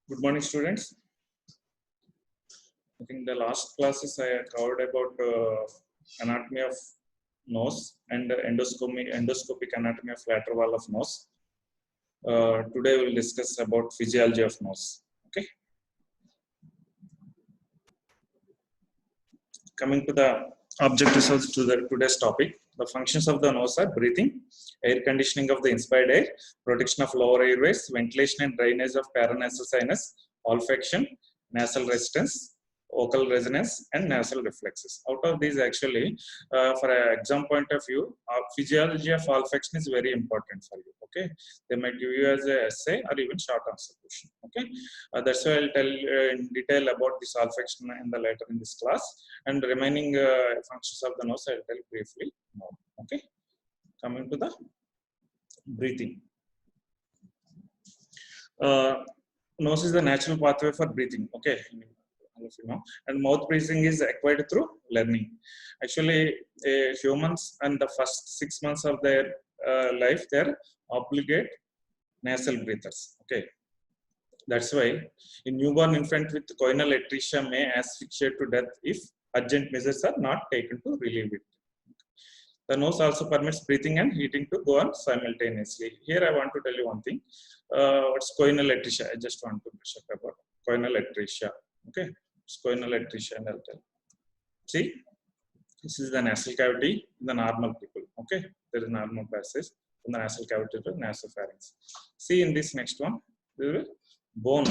Good morning, students. I think the last classes I covered about anatomy of nose and endoscopic anatomy of lateral wall of nose. Today we will discuss about physiology of nose. Okay. Coming to the objectives of today's topic, the functions of the nose are breathing, air conditioning of the inspired air, protection of lower airways, ventilation and drainage of paranasal sinus, olfaction, nasal resistance, vocal resonance, and nasal reflexes. Out of these, actually, for an exam point of view, physiology of olfaction is very important for you. Okay, they might give you as a essay or even short answer question. Okay, that's why I'll tell in detail about this olfaction in the later in this class, and the remaining functions of the nose I'll tell briefly now. Okay, coming to the breathing. Nose is the natural pathway for breathing. Okay, you know, and mouth breathing is acquired through learning. Actually, humans and the first 6 months of their life, they're obligate nasal breathers. Okay, that's why a newborn infant with choanal atresia may asphyxiate to death if urgent measures are not taken to relieve it. The nose also permits breathing and heating to go on simultaneously. Here I want to tell you one thing. What's choanal atresia? I just want to brush up about choanal atresia. Okay, it's choanal atresia, and I'll tell. See, this is the nasal cavity in the normal people. Okay, there is normal passage from the nasal cavity to nasopharynx. See in this next one, there is bone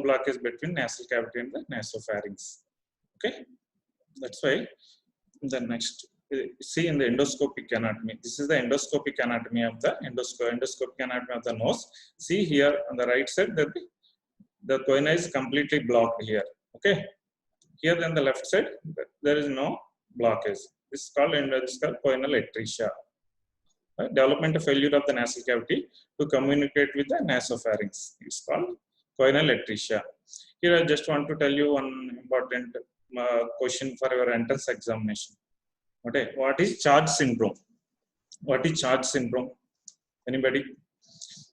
blockage between nasal cavity and the nasopharynx. Okay, that's why the next. See in the endoscopic anatomy. This is the endoscopic anatomy of the endoscopic anatomy of the nose. See here on the right side that the choana is completely blocked here. Okay. Here on the left side there is no blockage. This is called choanal atresia. Development of failure of the nasal cavity to communicate with the nasopharynx. It's called choanal atresia. Here I just want to tell you one important question for your entrance examination. Okay, what is CHARGE syndrome? What is CHARGE syndrome? Anybody?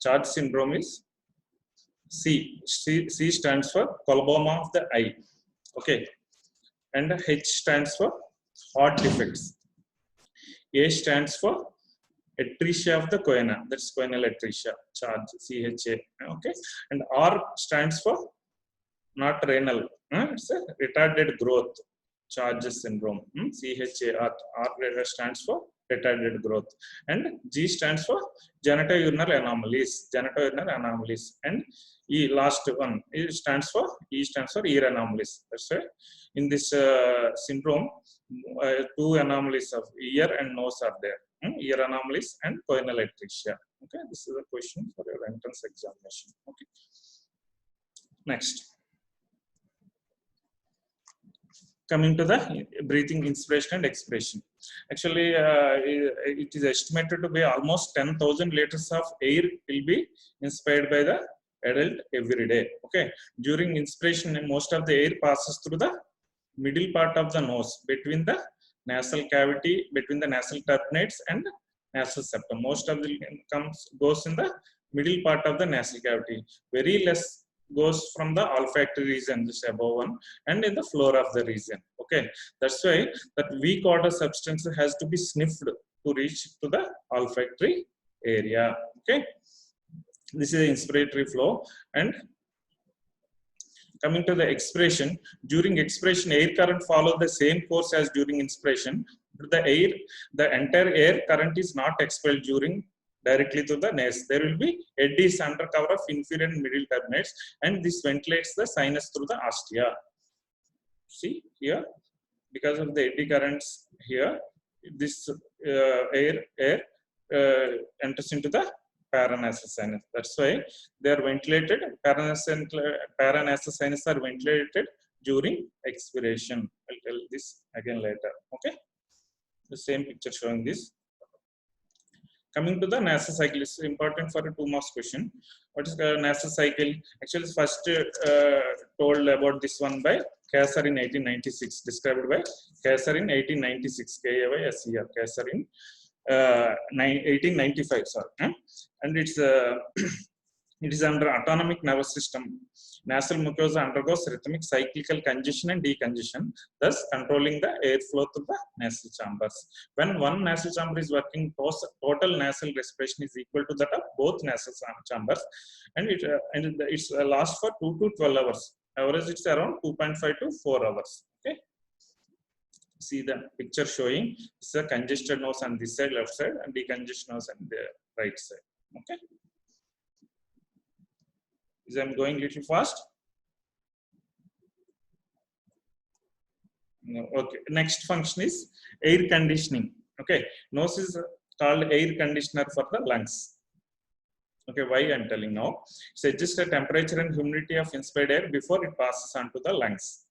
CHARGE syndrome is C. C stands for coloboma of the eye. Okay, and H stands for heart defects. A stands for atresia of the choana. That's choanal atresia. CHARGE, CHA. Okay, and R stands for not renal. It's a retarded growth. CHARGE syndrome. CHAR. R stands for retarded growth, and G stands for genitourinary anomalies. And E, last one, E stands for ear anomalies. That's why in this syndrome, two anomalies of ear and nose are there. Ear anomalies and choanal atresia. Okay, this is a question for your entrance examination. Okay. Next. Coming to the breathing inspiration and expiration. Actually, it is estimated to be almost 10,000 liters of air will be inspired by the adult every day. Okay. During inspiration, most of the air passes through the middle part of the nose between the nasal cavity, between the nasal terminates and nasal septum. Most of the goes in the middle part of the nasal cavity. Very less goes from the olfactory region, this above one, and in the floor of the region. Okay, that's why that weak odor substance has to be sniffed to reach to the olfactory area. Okay, this is the inspiratory flow. And coming to the expiration, during expiration, air current follows the same course as during inspiration. The entire air current is not expelled during directly to the nose. There will be eddies under cover of inferior and middle terminates, and this ventilates the sinus through the ostia. See here, because of the eddy currents here, this air enters into the paranasal sinus. That's why they are ventilated. Paranasal sinus are ventilated during expiration. I'll tell this again later. Okay, the same picture showing this. Coming to the nasal cycle, is important for a 2 marks question. What is the nasal cycle? Actually, first told about this one by Kaiser in 1896, described by Kaiser in 1896, K-A-Y-S-E-R, Kaiser in 1895, sorry. And it's It is under autonomic nervous system. Nasal mucosa undergoes rhythmic cyclical congestion and decongestion, thus controlling the airflow through the nasal chambers. When one nasal chamber is working, total nasal respiration is equal to that of both nasal chambers, and it's lasts for 2 to 12 hours. Average it's around 2.5 to 4 hours. Okay. See the picture showing it's a congested nose on this side, left side, and decongested nose on the right side. Okay. I'm going little fast. No, okay. Next function is air conditioning. Okay. Nose is called air conditioner for the lungs. Okay. Why I'm telling now? It adjusts the temperature and humidity of inspired air before it passes on to the lungs.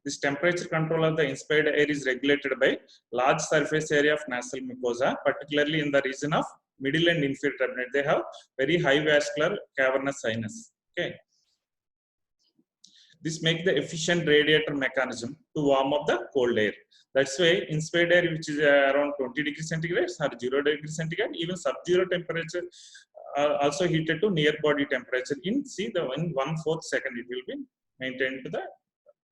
This temperature control of the inspired air is regulated by large surface area of nasal mucosa, particularly in the region of middle and inferior turbinate. They have very high vascular cavernous sinus. Okay. This makes the efficient radiator mechanism to warm up the cold air. That's why inspired air, which is around 20 degrees centigrade or 0 degrees centigrade, even sub-zero temperature also heated to near body temperature. In 1/4 second, it will be maintained to the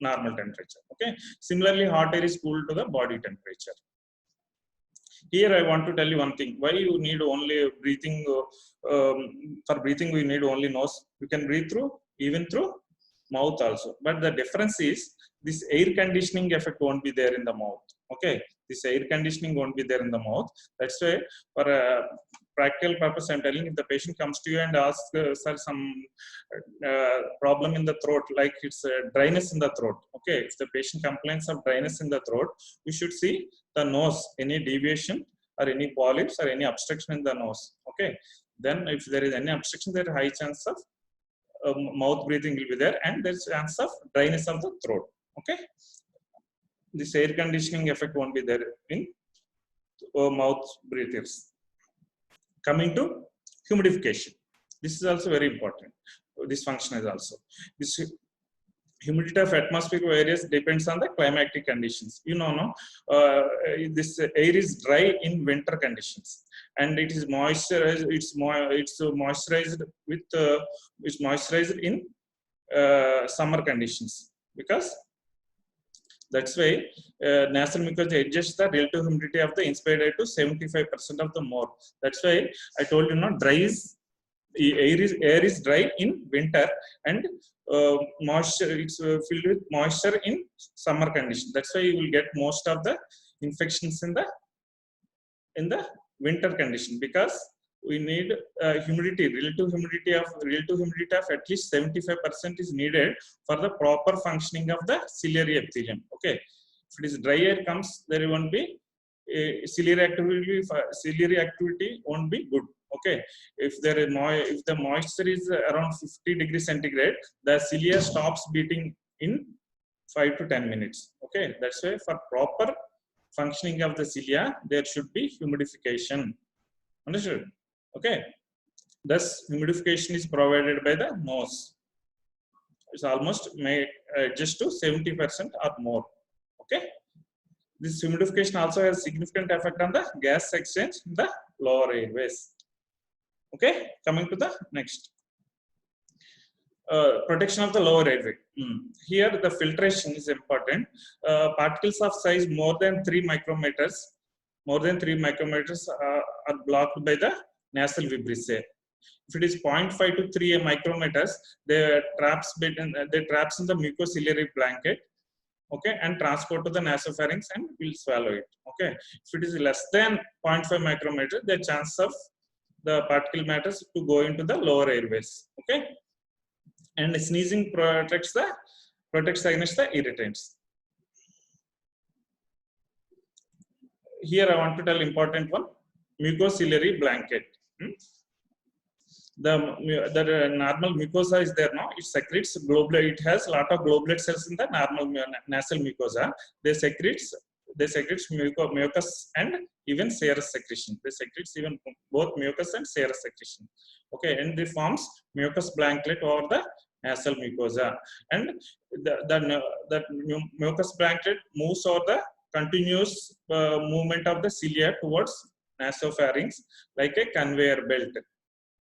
normal temperature. Okay. Similarly, hot air is cooled to the body temperature. Here I want to tell you one thing. Why you need only breathing? For breathing, we need only nose. You can breathe through, even through mouth also. But the difference is this air conditioning effect won't be there in the mouth. Okay, this air conditioning won't be there in the mouth. That's why for a practical purpose, I'm telling, if the patient comes to you and asks sir some problem in the throat, like it's dryness in the throat. Okay, if the patient complains of dryness in the throat, you should see the nose, any deviation or any polyps or any obstruction in the nose. Okay, then if there is any obstruction, there is high chance of mouth breathing will be there, and there's chance of dryness of the throat. Okay, this air conditioning effect won't be there in mouth breathers. Coming to humidification, this is also very important. This function is also this humidity of atmospheric areas depends on the climatic conditions. You know, no, this air is dry in winter conditions, and it is moisturized. It's moisturized with it's moisturized in summer conditions, because that's why nasal mucosa adjusts the relative humidity of the inspired air to 75% of the more. That's why I told you, air is dry in winter, and moisture, it's filled with moisture in summer conditions. That's why you will get most of the infections in the winter condition, because we need humidity, relative humidity of at least 75% is needed for the proper functioning of the ciliary epithelium. Okay, if it is dry air comes, there won't be ciliary activity won't be good. Okay, if the moisture is around 50 degrees centigrade, the cilia stops beating in 5 to 10 minutes. Okay, that's why for proper functioning of the cilia, there should be humidification. Understood? Okay, thus humidification is provided by the nose. It's almost made just to 70% or more. Okay, this humidification also has significant effect on the gas exchange in the lower airways. Okay, coming to the next. Protection of the lower airway. Here the filtration is important. Particles of size more than 3 micrometers are blocked by the nasal vibrissae. If it is 0.5 to 3 micrometers, they traps in the mucociliary blanket. Okay, and transport to the nasopharynx and will swallow it. Okay, if it is less than 0.5 micrometer, the chance of the particle matters to go into the lower airways. Okay, and sneezing protects against the irritants. Here I want to tell important one: mucociliary blanket. The normal mucosa is there now. It secretes globulate. It has a lot of globulate cells in the normal nasal mucosa. They secrete mucus and even serous secretion. They secrete even both mucus and serous secretion. Okay, and they forms mucus blanket over the nasal mucosa, and the mucus blanket moves over the continuous movement of the cilia towards nasopharynx like a conveyor belt.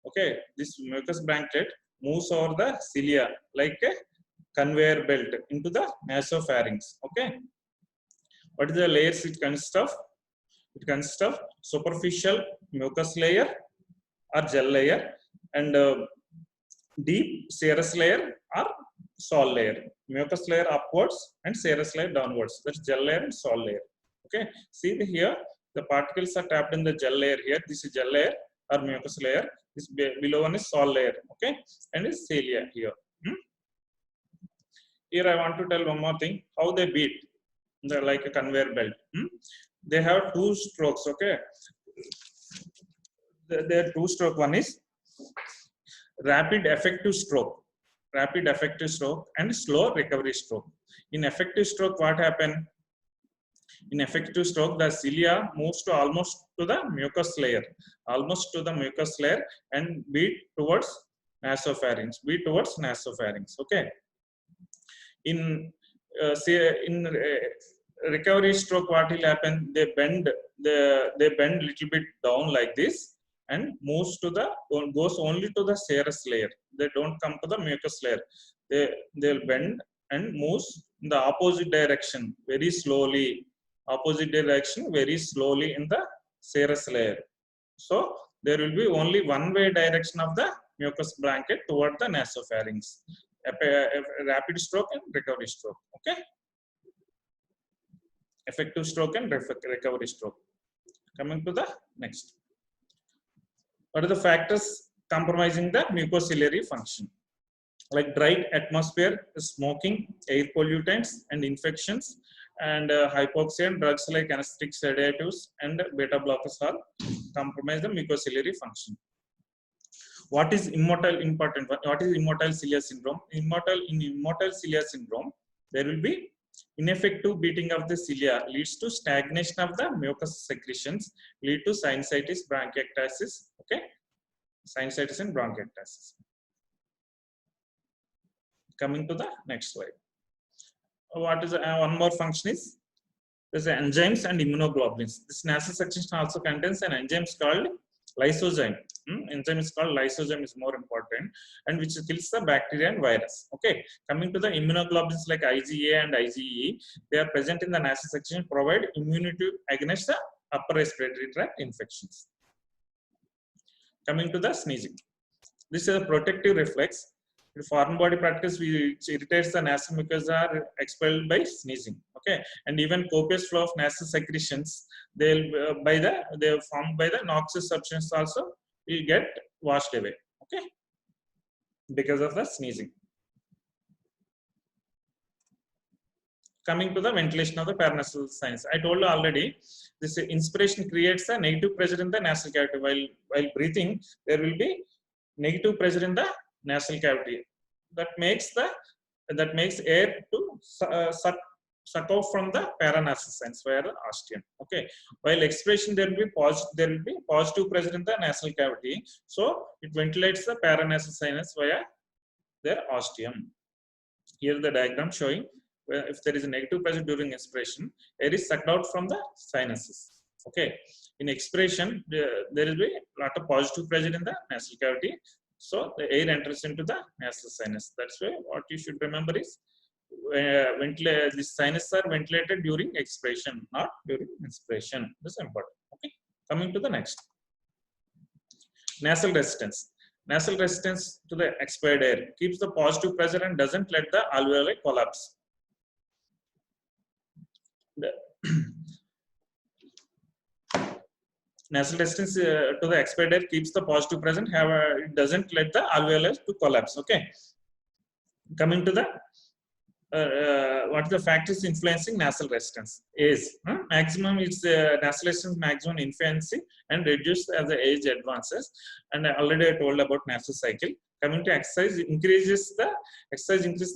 Okay, this mucous blanket moves over the cilia like a conveyor belt into the nasopharynx. Okay, what is the layers it consists of? It consists of superficial mucus layer or gel layer and deep serous layer or sol layer. Mucus layer upwards and serous layer downwards. That's gel layer and sol layer. Okay, see here the particles are trapped in the gel layer here. This is gel layer or mucus layer. This below one is sol layer. Okay, and is cilia here. Here I want to tell one more thing. How they beat? They're like a conveyor belt. They have two strokes. Okay, their two stroke. One is rapid effective stroke and slow recovery stroke. In effective stroke, what happened? In effective stroke, the cilia moves to almost to the mucus layer and beat towards nasopharynx. Okay. In recovery stroke, what will happen? They bend little bit down like this and goes only to the serous layer. They don't come to the mucus layer. They'll bend and moves in the opposite direction very slowly in the serous layer. So there will be only one way direction of the mucous blanket toward the nasopharynx. A rapid stroke and recovery stroke. Okay, effective stroke and recovery stroke. Coming to the next. What are the factors compromising the mucociliary function? Like dry atmosphere, smoking, air pollutants and infections, and hypoxia and drugs like anesthetic sedatives and beta blockers all compromise the mucociliary function. What is important? What is immotile cilia syndrome? In immotile cilia syndrome, there will be ineffective beating of the cilia leads to stagnation of the mucus secretions, lead to sinusitis, bronchiectasis. Okay, sinusitis and bronchiectasis. Coming to the next slide. What is one more function is there's enzymes and immunoglobulins. This nasal secretion also contains an enzyme called lysozyme. Enzyme is called lysozyme, is more important, and which kills the bacteria and virus. Okay, coming to the immunoglobulins like IgA and IgE, they are present in the nasal section, provide immunity against the upper respiratory tract infections. Coming to the sneezing, this is a protective reflex. In foreign body practice, which irritates the nasal mucosa, are expelled by sneezing. Okay, and even copious flow of nasal secretions, they're formed by the noxious substance also will get washed away. Okay, because of the sneezing. Coming to the ventilation of the paranasal sinus, I told you already. This inspiration creates a negative pressure in the nasal cavity. While breathing, there will be negative pressure in the nasal cavity. That makes air to suck out from the paranasal sinus via the ostium. Okay. While expiration, there will be positive pressure in the nasal cavity, so it ventilates the paranasal sinus via their ostium. Here the diagram showing if there is a negative pressure during expiration, air is sucked out from the sinuses. Okay. In expiration, there will be a lot of positive pressure in the nasal cavity, so the air enters into the nasal sinus. That's why what you should remember is the sinuses are ventilated during expiration, not during inspiration. This is important. Okay. Coming to the next. Nasal resistance. Nasal resistance to the expired air keeps the positive pressure and doesn't let the alveoli collapse. Nasal resistance to the expired air keeps the positive pressure, however, it doesn't let the alveoli to collapse. Okay. Coming to the what are the factors influencing nasal resistance? Is maximum is nasal resistance maximum infancy and reduced as the age advances. And already I told about nasal cycle. Coming to exercise, increases the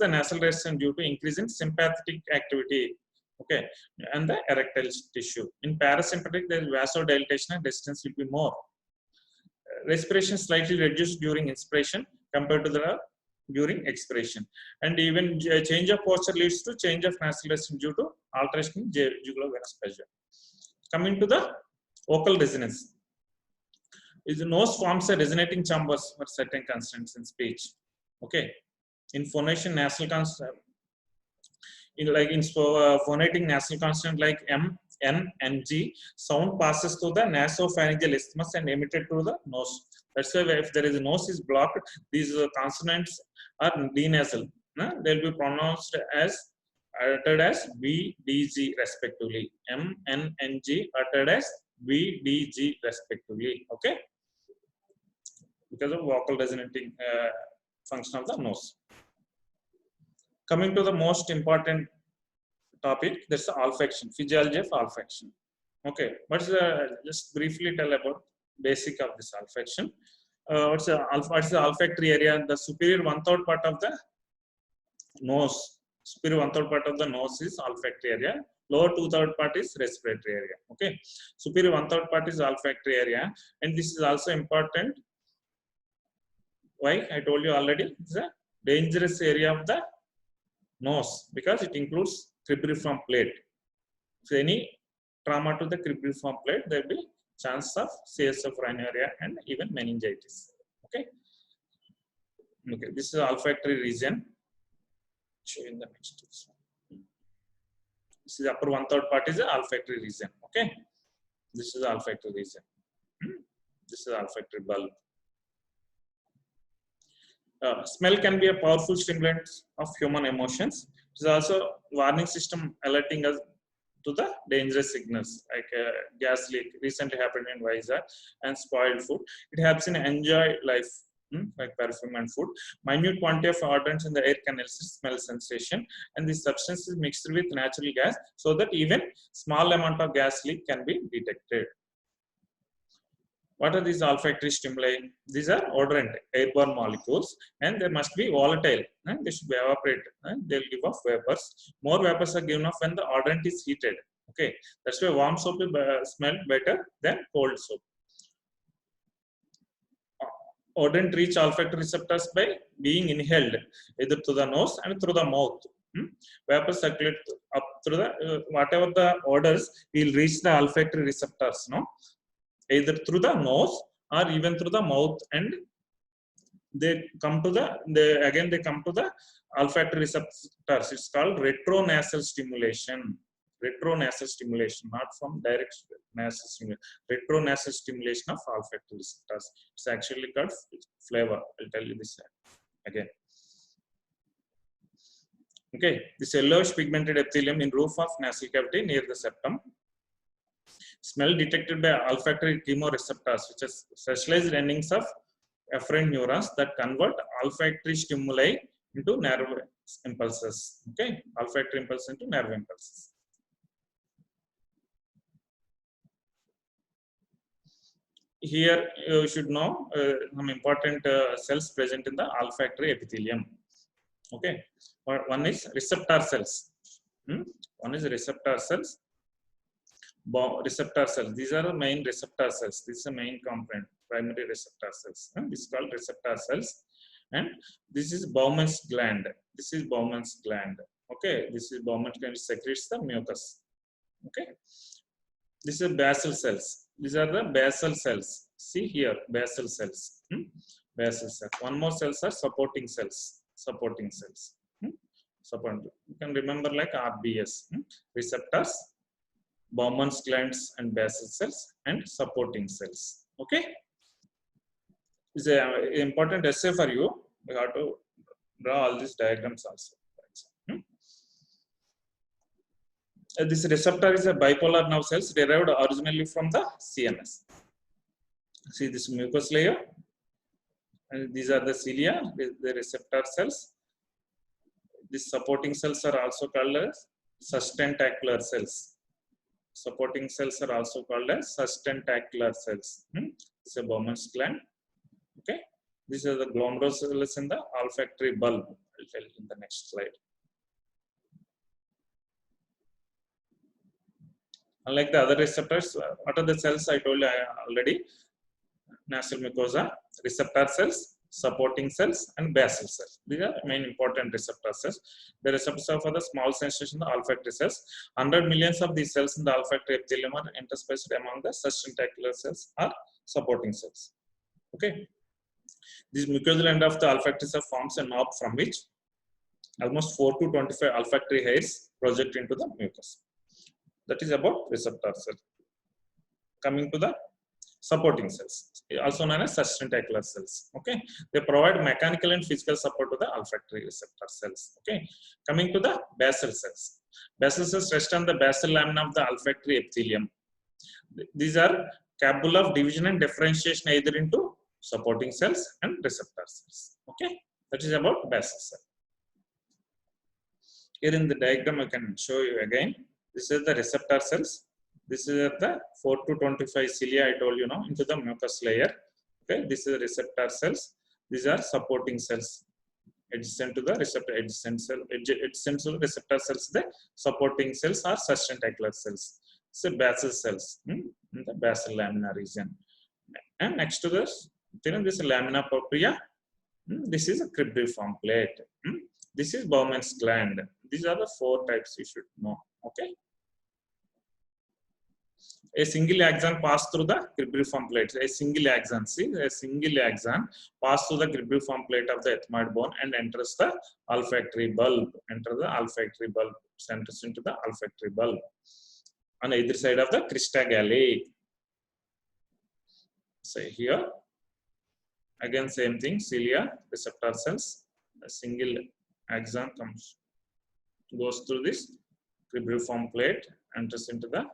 nasal resistance due to increase in sympathetic activity. Okay, and the erectile tissue. In parasympathetic, there is vasodilatation and resistance will be more. Respiration slightly reduced during inspiration compared to the during expiration, and even change of posture leads to change of nasal resistance due to alteration in jugular venous pressure. Coming to the vocal resonance. Is the nose forms a resonating chambers for certain consonants in speech. Okay, in phonation nasal consonant, phonetic nasal consonant like M, N, and G, sound passes through the nasopharyngeal isthmus and emitted through the nose. That's why if there is a nose is blocked, these consonants are denasal. They'll be pronounced as uttered as B, D, G respectively. M, N, and G uttered as B, D, G respectively. Okay, because of vocal resonating function of the nose. Coming to the most important topic, that's the olfaction, physiology of olfaction. Okay, what's the, just briefly tell about basic of this olfaction. What's the olfactory area? The superior 1/3 part of the nose, superior 1/3 part of the nose is olfactory area. Lower 2/3 part is respiratory area. Okay, superior 1/3 part is olfactory area, and this is also important. Why? I told you already. It's a dangerous area of the nose because it includes cribriform plate. So any trauma to the cribriform plate, there will be chance of CSF rhinorrhea and even meningitis. Okay. Okay. This is the olfactory region. Show in the next one. This is upper 1/3 part is the olfactory region. Okay. This is the olfactory region. This is the olfactory bulb. Smell can be a powerful stimulant of human emotions. It is also warning system alerting us to the dangerous signals like gas leak recently happened in Vizag and spoiled food. It helps in enjoy life like perfume and food. Minute quantity of odorants in the air can elicit smell sensation, and this substance is mixed with natural gas so that even small amount of gas leak can be detected. What are these olfactory stimuli? These are odorant airborne molecules, and they must be volatile and they should be evaporated and they'll give off vapors. More vapors are given off when the odorant is heated. Okay, that's why warm soap will smell better than cold soap. Odorant reach olfactory receptors by being inhaled either through the nose and through the mouth. Vapors circulate up through the whatever the odors will reach the olfactory receptors, no, either through the nose or even through the mouth, and they come to the they come to the olfactory receptors. It's called retronasal stimulation. Retronasal stimulation, not from direct nasal stimulation. Retronasal stimulation of olfactory receptors. It's actually called flavor. I'll tell you this again. Okay, this yellowish pigmented epithelium in roof of nasal cavity near the septum. Smell detected by olfactory chemoreceptors, which is specialized endings of afferent neurons that convert olfactory stimuli into nerve impulses. Okay, olfactory impulse into nerve impulses. Here you should know some important cells present in the olfactory epithelium. Okay, one is receptor cells. One is receptor cells. Receptor cells. These are the main receptor cells. This is the main component, primary receptor cells. This is called receptor cells. And this is Bowman's gland. This is Bowman's gland. Okay, this is Bowman's gland, which secretes the mucus. Okay, this is basal cells. These are the basal cells. See here, basal cells. Basal cells. One more cells are supporting cells. Supporting cells. You can remember like RBS. Receptors, Bowman's glands and basal cells, and supporting cells. Okay, it's an important essay for you. You have to draw all these diagrams also. This receptor is a bipolar nerve cells derived originally from the CNS. See this mucus layer, and these are the cilia, the receptor cells. These supporting cells are also called as sustentacular cells. Supporting cells are also called as sustentacular cells. This is a Bowman's gland. Okay, these are the glomerulus in the olfactory bulb. I'll tell you in the next slide. Unlike the other receptors, what are the cells I told you already? Nasal mucosa, receptor cells, supporting cells, and basal cells. These are main important receptor cells. The receptors are for the small sensation, the olfactory cells. 100 millions of these cells in the olfactory epithelium are interspersed among the sustentacular cells or supporting cells. Okay, this mucosal end of the olfactory cell forms a knob from which almost 4 to 25 olfactory hairs project into the mucus. That is about receptor cell. Coming to the supporting cells, also known as sustentacular cells. Okay, they provide mechanical and physical support to the olfactory receptor cells. Okay, coming to the basal cells. Basal cells rest on the basal lamina of the olfactory epithelium. These are capable of division and differentiation either into supporting cells and receptor cells. Okay, that is about basal cell. Here in the diagram I can show you again. This is the receptor cells. This is the 4 to 25 cilia I told you now into the mucous layer. Okay, this is the receptor cells. These are supporting cells adjacent to the receptor, adjacent to the receptor cells. The supporting cells are sustentacular cells. So basal cells in the basal lamina region. And next to this, this is lamina propria. This is a cribriform plate. This is Bowman's gland. These are the 4 types you should know. Okay. A single axon pass through the cribriform plate. A single axon, see, a single axon pass through the cribriform plate of the ethmoid bone and enters the olfactory bulb. Enter the olfactory bulb, enters into the olfactory bulb on either side of the crista galli. So here, again same thing, cilia, receptor cells. A single axon goes through this cribriform plate, enters into the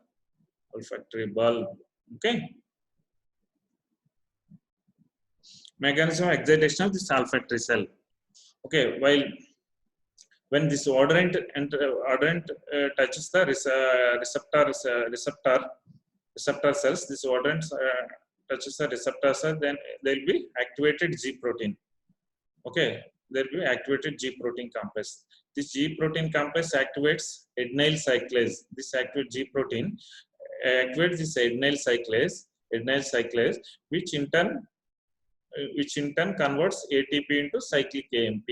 olfactory bulb. Okay, mechanism of excitation of this olfactory cell. Okay, while when this odorant touches the receptor cells, this odorant touches the receptor cell, then there will be activated G protein. Okay, there will be activated G protein complex. This G protein complex activates adenyl cyclase. This activates G protein activates this adenyl cyclase, which in turn converts ATP into cyclic AMP.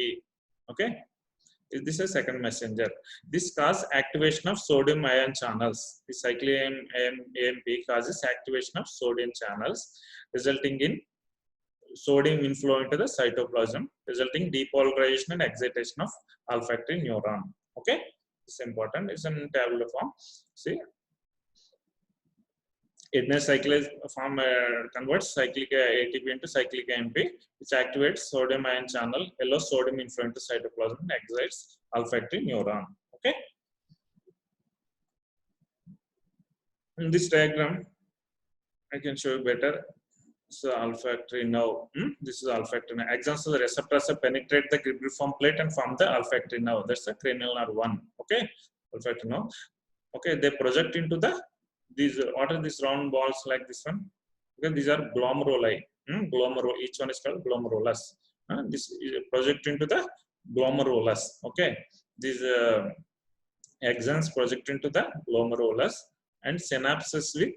Okay, this is a second messenger. This causes activation of sodium ion channels. The cyclic AMP causes activation of sodium channels, resulting in sodium inflow into the cytoplasm, resulting depolarization and excitation of olfactory neuron. Okay, it's important. It's in tabular form. See, adenyl cyclase form converts cyclic ATP into cyclic AMP, which activates sodium ion channel, allows sodium inflow into cytoplasm and excites olfactory neuron. Okay. In this diagram, I can show you better. So olfactory nerve. This is olfactory nerve. Axons of the receptors penetrate the cribriform plate and form the olfactory nerve. That's the cranial nerve 1. Okay, olfactory nerve. Okay, they project into the these. What are these round balls like this one? Okay, these are glomeruli. Each one is called glomerulus. This is project into the glomerulus. Okay, these axons project into the glomerulus and synapses with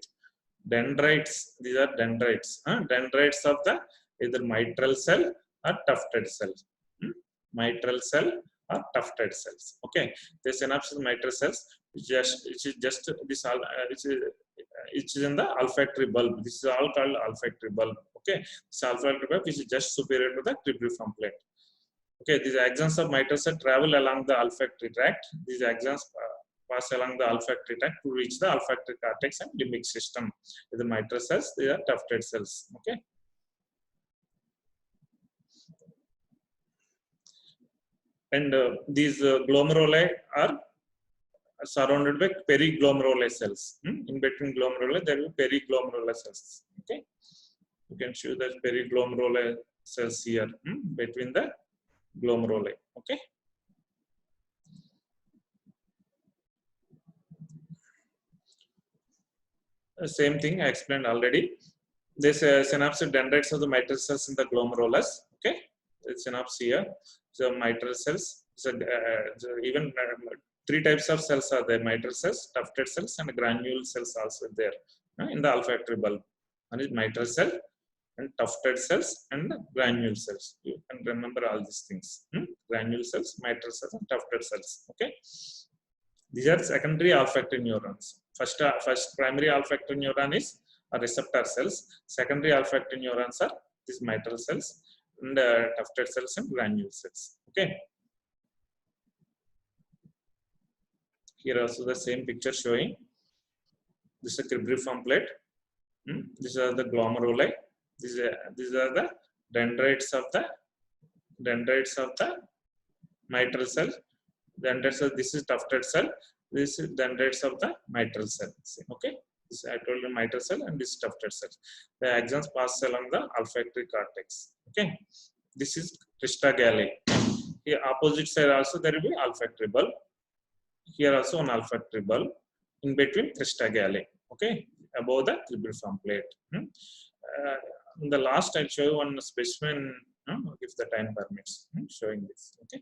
dendrites. These are dendrites. Dendrites of the either mitral cell or tufted cells. Mitral cell or tufted cells. Okay, the synapses mitral cells, which is just this which is in the olfactory bulb. This is all called olfactory bulb. Okay, this olfactory bulb which is just superior to the cribriform plate. Okay, these axons of mitral cell travel along the olfactory tract. These axons pass along the olfactory tract to reach the olfactory cortex and limbic system. The mitral cells, they are tufted cells. Okay. And these glomeruli are surrounded by periglomerular cells. In between glomeruli, there will be periglomerular cells. Okay. You can show the periglomerular cells here between the glomeruli. Okay. Same thing I explained already. This synaptic dendrites of the mitral cells in the glomerulus. Okay, the synapse here. So mitral cells. So even 3 types of cells are there: mitral cells, tufted cells, and granule cells also there in the olfactory bulb. One is mitral cell, and tufted cells, and granule cells. You can remember all these things: granule cells, mitral cells, and tufted cells. Okay, these are secondary olfactory neurons. First primary olfactory neuron is are receptor cells. Secondary olfactory neurons are these mitral cells and tufted cells and granule cells. Okay. Here also the same picture showing this is a cribriform plate. These are the glomeruli. These are the dendrites of the mitral cell. Dendrites of this is tufted cell. This is dendrites of the mitral cell. Okay. This I told you mitral cell and this tufted cell. The axons pass along the olfactory cortex. Okay. This is crista galli. Here opposite side also there will be olfactory bulb. Here also an olfactory bulb in between crista galli. Okay. Above the cribriform plate. In the last I'll show you one specimen if the time permits. Showing this. Okay.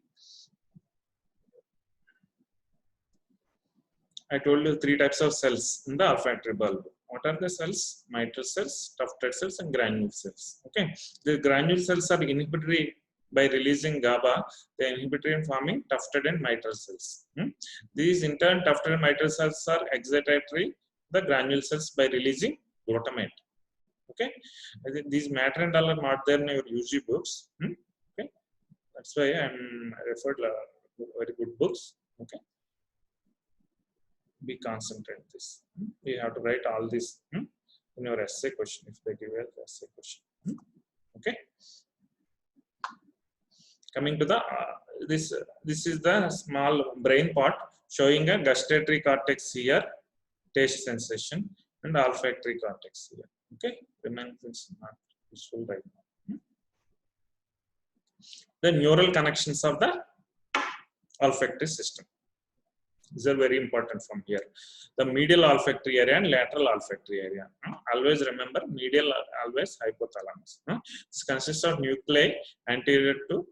I told you 3 types of cells in the olfactory bulb. What are the cells? Mitral cells, tufted cells, and granule cells. Okay, the granule cells are inhibitory by releasing GABA. They are inhibitory in forming tufted and mitral cells. These in turn tufted and mitral cells are excitatory the granule cells by releasing glutamate. Okay, I think these matter and all are not there in your UG books. Okay, that's why I'm referred very good books. Okay. Be concentrate this. You have to write all this in your essay question if they give you an essay question. Okay. Coming to the this is the small brain part showing a gustatory cortex here, taste sensation, and olfactory cortex here. Okay. Remaining things not useful right now. The neural connections of the olfactory system. These are very important from here. The medial olfactory area and lateral olfactory area. Always remember medial, always hypothalamus. This consists of nuclei anterior to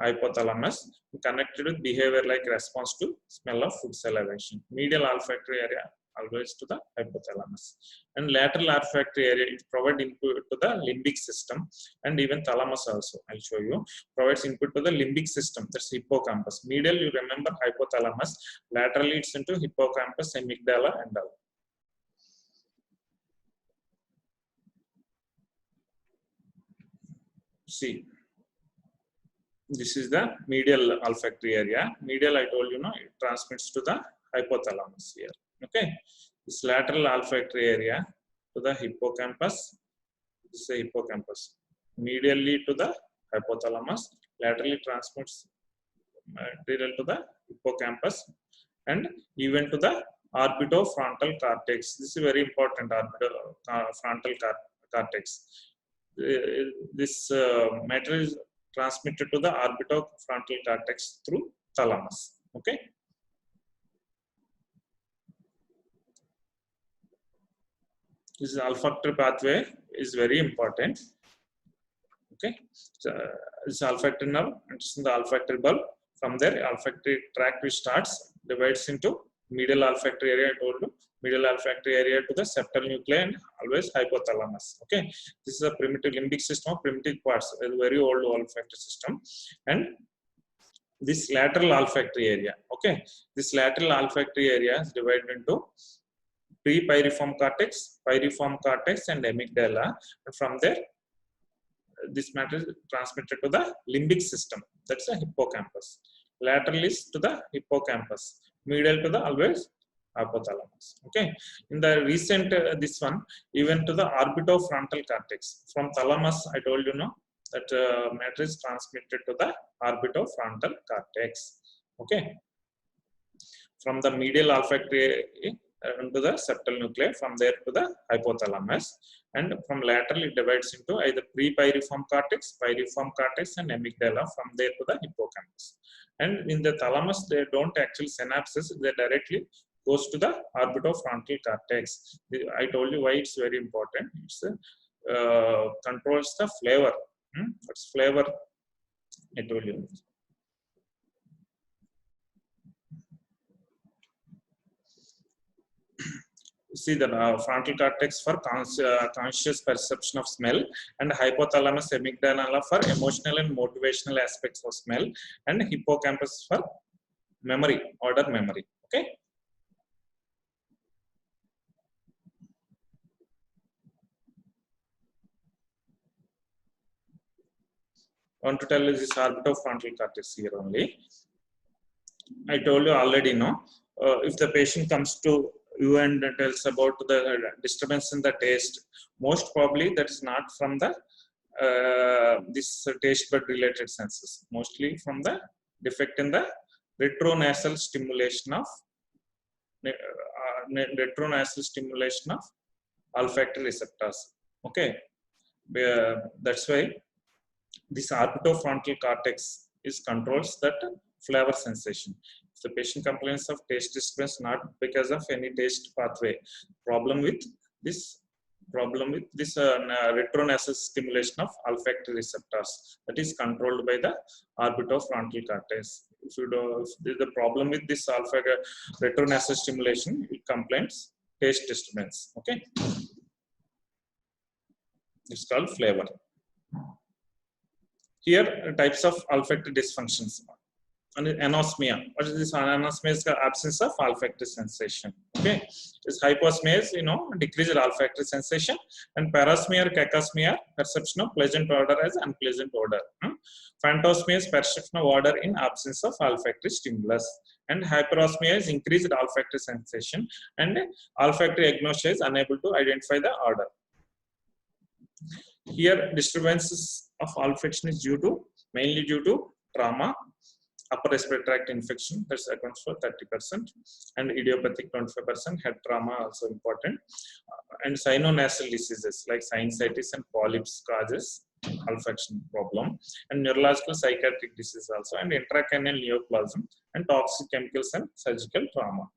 hypothalamus connected with behavior like response to smell of food salivation. Medial olfactory area always to the hypothalamus. And lateral olfactory area, it provides input to the limbic system and even thalamus also. I'll show you. Provides input to the limbic system. That's hippocampus. Medial, you remember hypothalamus. Laterally, it's into hippocampus, amygdala, and all. See, this is the medial olfactory area. Medial, I told you, it transmits to the hypothalamus here. Okay, this lateral olfactory area to the hippocampus. This is the hippocampus. Medially to the hypothalamus, laterally transmits material to the hippocampus, and even to the orbitofrontal cortex. This is very important. Orbitofrontal cortex. This matter is transmitted to the orbitofrontal cortex through thalamus. Okay. This olfactory pathway is very important. Okay, so this olfactory nerve, it's in the olfactory bulb. From there, olfactory tract which starts divides into medial olfactory area. I told you medial olfactory area to the septal nuclei and always hypothalamus. Okay, this is a primitive limbic system of primitive parts, a very old olfactory system, and this lateral olfactory area. Okay, this lateral olfactory area is divided into pre-pyriform cortex, pyriform cortex, and amygdala. And from there, this matter is transmitted to the limbic system. That's the hippocampus. Lateral is to the hippocampus. Medial to the always hypothalamus. Okay. In the recent this one, even to the orbitofrontal cortex. From thalamus, I told you that matter is transmitted to the orbitofrontal cortex. Okay. From the medial olfactory to the septal nuclei, from there to the hypothalamus, and from lateral it divides into either pre-pyriform cortex, pyriform cortex, and amygdala. From there to the hippocampus. And in the thalamus, they don't actually synapses; they directly goes to the orbitofrontal cortex. I told you why it's very important. It's controls the flavor. What's flavor? I told you. See the frontal cortex for conscious perception of smell, and hypothalamus amygdala for emotional and motivational aspects of smell, and hippocampus for memory, order memory. Okay. want to tell you this orbitofrontal cortex here only. I told you already, no. If the patient comes to you and tells about the disturbance in the taste, most probably that is not from the this taste bud related senses, mostly from the defect in the retronasal stimulation of olfactory receptors. Okay, that's why this orbitofrontal cortex is controls that flavor sensation. If the patient complains of taste disturbance not because of any taste pathway problem with this retronasal stimulation of olfactory receptors, that is controlled by the orbitofrontal cortex. If you do, if there is a problem with this retronasal stimulation, it complains taste disturbance. Okay, it's called flavor. Here, types of olfactory dysfunctions. Anosmia. What is this? Anosmia is the absence of olfactory sensation. Okay, this hyposmia is, decreased olfactory sensation, and parosmia or cacosmia, perception of pleasant odor as unpleasant odor. Phantosmia is perception of odor in absence of olfactory stimulus, and hyperosmia is increased olfactory sensation, and olfactory agnosia is unable to identify the odor. Here, disturbances of olfaction is mainly due to trauma, upper respiratory tract infection, that accounts for 30%, and idiopathic 25%. Head trauma also important, and sinonasal diseases like sinusitis and polyps causes olfaction problem, and neurological psychiatric disease also, and intracranial neoplasm, and toxic chemicals and surgical trauma.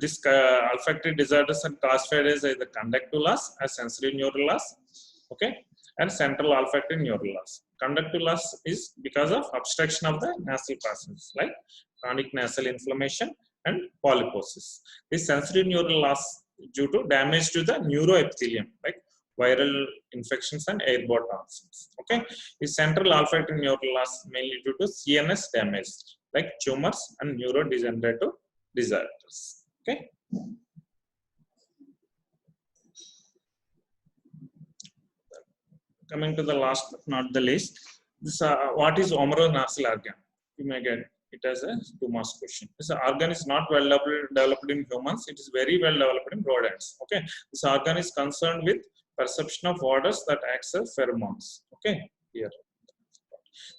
This olfactory disorders are classified as either conductive loss or sensory neural loss, okay, and central olfactory neural loss. Conductive loss is because of obstruction of the nasal passages like chronic nasal inflammation and polyposis. This sensory neural loss due to damage to the neuroepithelium like viral infections and airborne toxins. Okay, the central olfactory neural loss mainly due to CNS damage like tumors and neurodegenerative disorders. Okay, coming to the last but not the least, this what is omoronasal organ? You may get it as a 2 marks question. This organ is not well developed in humans. It is very well developed in rodents. Okay, this organ is concerned with perception of odors that acts as pheromones. Okay, here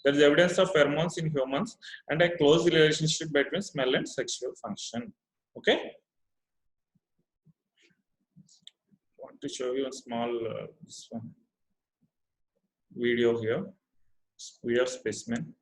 there is evidence of pheromones in humans and a close relationship between smell and sexual function. Okay, I want to show you a small this one video here. Video specimen.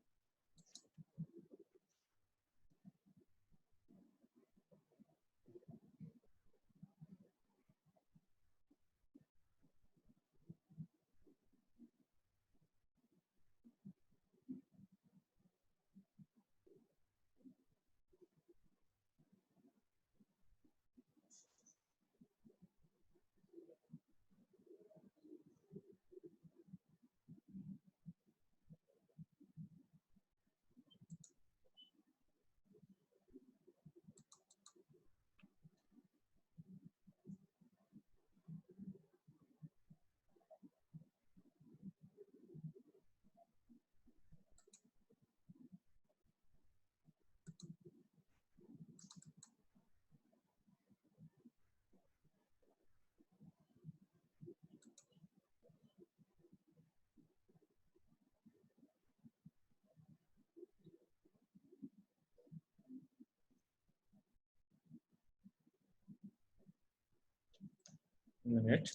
Minute.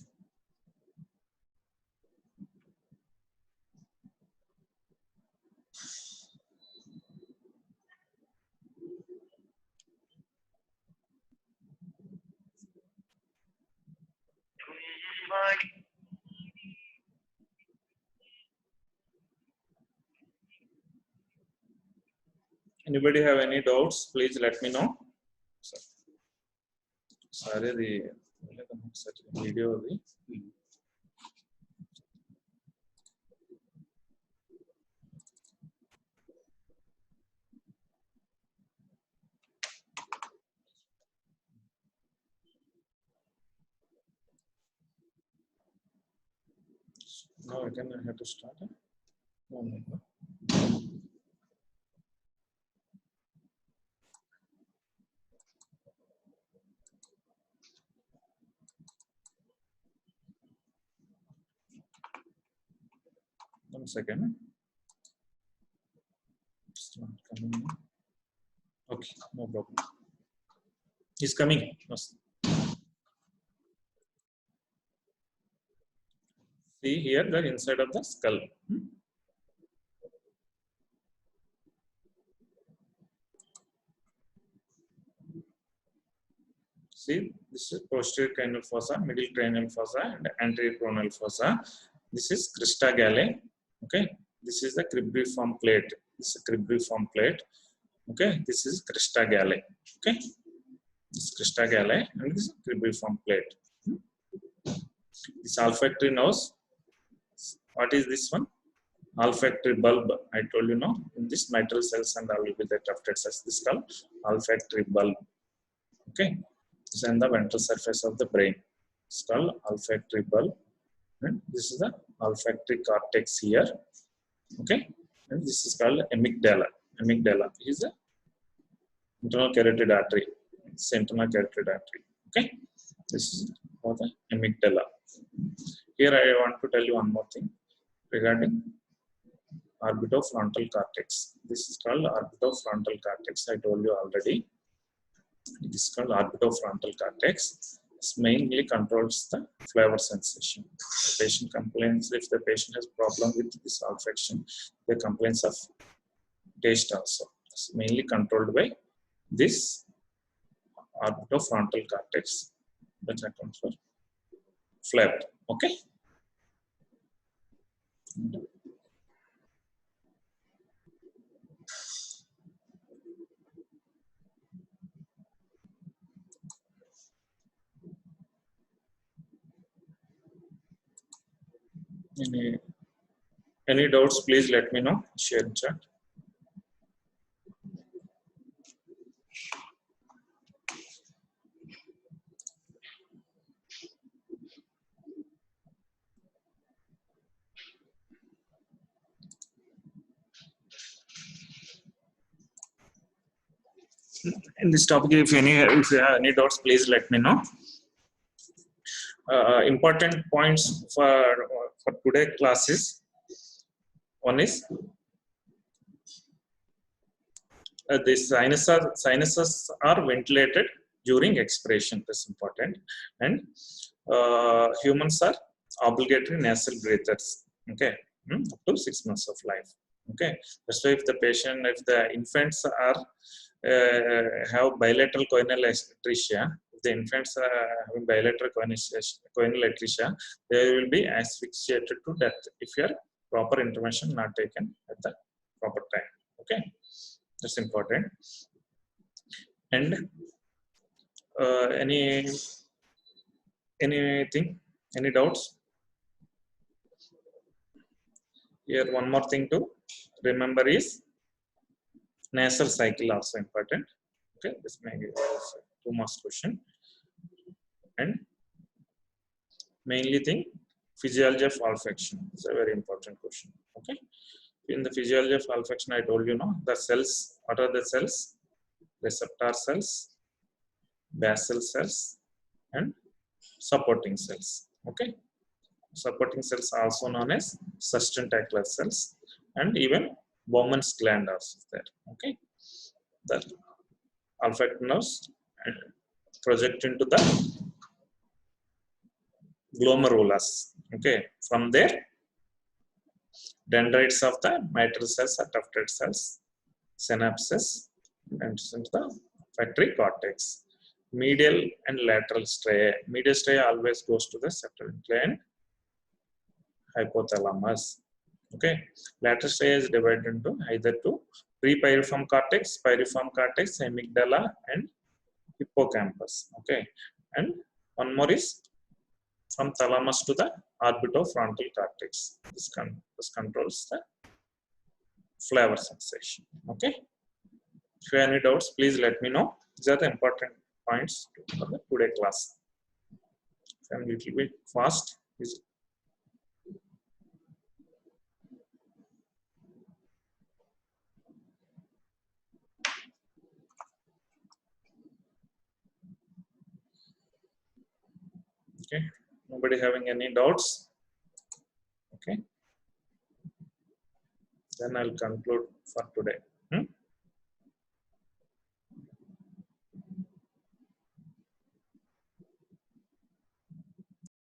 Anybody have any doubts? Please let me know. Sorry, the video. Now again I have to start. No, no, no. One second. It's not coming in. Okay, no problem. He's coming. Yes. See here the inside of the skull. See, this is posterior cranial fossa, middle cranial fossa, and anterior coronal fossa. This is crista galli. Okay, this is the cribriform plate. This is cribriform plate. Okay, this is crista galli. Okay, this is crista galli, and this is cribriform plate. This olfactory nose. What is this one? Olfactory bulb. I told you no. In this mitral cells and all will be the tufted cells. This is called olfactory bulb. Okay. This is on the ventral surface of the brain. It's called olfactory bulb. And this is the olfactory cortex here. Okay. And this is called amygdala. Amygdala is the internal carotid artery. It's internal carotid artery. Okay. This is for the amygdala. Here I want to tell you one more thing regarding orbitofrontal cortex. This is called orbitofrontal cortex. I told you already. It is called orbitofrontal cortex. It mainly controls the flavor sensation. The patient complains if the patient has problem with this olfaction, the complaints of taste also. It's mainly controlled by this orbitofrontal cortex that accounts for flavor. Okay. Any doubts, please let me know. Share in chat. In this topic, if you have any doubts, please let me know. Important points for today classes. One is the sinuses are ventilated during expiration. That's important. And humans are obligatory nasal breathers. Okay, up to 6 months of life. Okay, that's why if the infants are have bilateral choanal atresia, if the infants are having bilateral choanal atresia, they will be asphyxiated to death if your proper intervention not taken at the proper time. Okay, that's important. And anything, any doubts? Here, one more thing to remember is nasal cycle also important. Okay, this may be 2 marks question. And mainly thing, physiology of olfaction is a very important question. Okay, in the physiology of olfaction, I told you no, the cells. What are the cells? Receptor cells, basal cells, and supporting cells. Okay, supporting cells also known as sustentacular cells, and even Bowman's gland also there. Okay, the olfactory nerves project into the glomerulus. Okay, from there, dendrites of the mitral cells are tufted cells, synapses, and into the olfactory cortex. Medial and lateral striae. Medial striae always goes to the septal gland, hypothalamus. Okay, lateral striae is divided into either to prepiriform cortex, piriform cortex, amygdala, and hippocampus. Okay, and one more is from thalamus to the orbitofrontal cortex. This controls the flavor sensation. Okay, if you have any doubts, please let me know. These are the important points for the today class. If I'm a little bit fast, Okay, nobody having any doubts? Okay, then I'll conclude for today.